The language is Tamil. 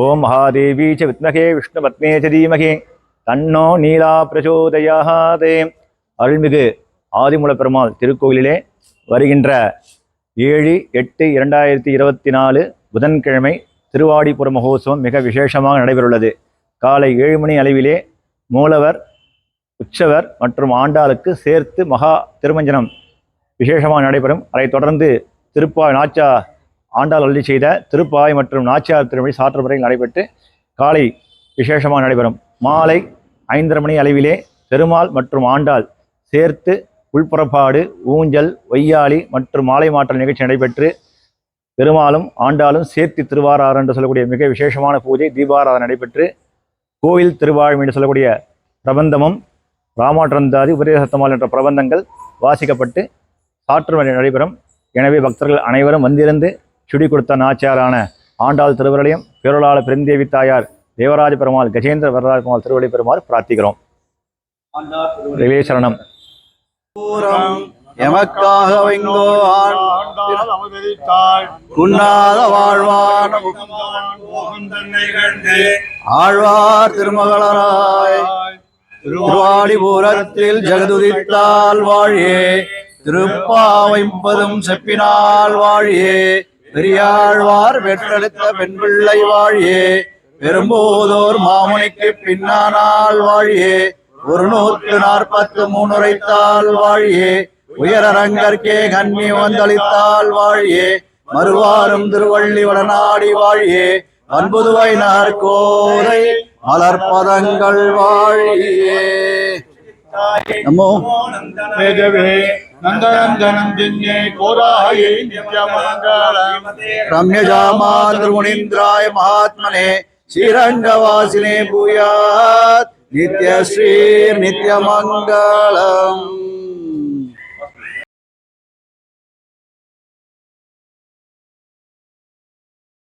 ஓம் மகாதேவி ச வித்மகே விஷ்ணுபத்மே ச தீமகே தன்னோ நீலா பிரச்சோதயாதே. அருள்மிகு ஆதிமூல பெருமாள் திருக்கோயிலிலே வருகின்ற 7/8/2024 புதன்கிழமை திருவாடிப்புற மகோத்சவம் மிக விசேஷமாக நடைபெறவுள்ளது. காலை 7 மணி அளவிலே மூலவர், உற்சவர் மற்றும் ஆண்டாளுக்கு சேர்த்து மகா திருமஞ்சனம் விசேஷமாக நடைபெறும். அதைத் தொடர்ந்து திருப்பாய் நாச்சியார் ஆண்டாள் அருளி செய்த திருப்பாய் மற்றும் நாச்சியார் திருமணி சாற்று முறையில் நடைபெற்று காலை விசேஷமாக நடைபெறும். மாலை 5:30 மணி அளவிலே பெருமாள் மற்றும் ஆண்டாள் சேர்த்து உள்புறப்பாடு, ஊஞ்சல், ஒய்யாளி மற்றும் மாலை மாற்றல் நிகழ்ச்சி நடைபெற்று பெருமாளும் ஆண்டாளும் சேர்த்து திருவாராதனை என்று சொல்லக்கூடிய மிக விசேஷமான பூஜை தீபாராதனை நடைபெற்று கோவில் திருவாழ்வு என்று சொல்லக்கூடிய பிரபந்தமும் ராமாற்றந்தாதி உபதேசத்தமால் என்ற பிரபந்தங்கள் வாசிக்கப்பட்டு சாற்று முறை நடைபெறும். எனவே பக்தர்கள் அனைவரும் வந்திருந்து சுடி கொடுத்த நாச்சியாரான ஆண்டாள் திருவருளையும் பேரொளாளர் பெருந்தேவி தாயார் தேவராஜ பெருமாள் கஜேந்திர வரராஜ பெருமாள் திருவள்ளி பெருமாள் பிரார்த்திக்கிறோம். சரணம். எமக்காக உண்ணாத வாழ்வான ஆழ்வார் திருமகளராய் திருவாடிபுரத்தில் ஜெகதுதித்தால் வாழியே, திருப்பாவைம்பதும் செப்பினால் வாழியே, பெரியாழ்வார் பெற்றெடுத்த பெண் பிள்ளை வாழியே, பெரும்போதோர் மாமுனிக்கு பின்னானால் வாழியே, 143 உரைத்தால் வாழியே, உயரரங்கற்கே கன்னி வந்தளித்தால் வாழியே, மறுவாரும் திருவள்ளி வடநாடி வாழியே, அன்புதுவை நாற்கோரை மலர்பதங்கள் வாழியே. நமோ மேதவே நந்தநந்தனம் ஜென்யே கோதாயை நித்யமங்கலம் ரம்யஜாமாத்ருமுனீந்திராய மகாத்மனே ஸ்ரீரங்கவாசினே பூயாத் நித்யஸ்ரீர் நித்யமங்கலம்.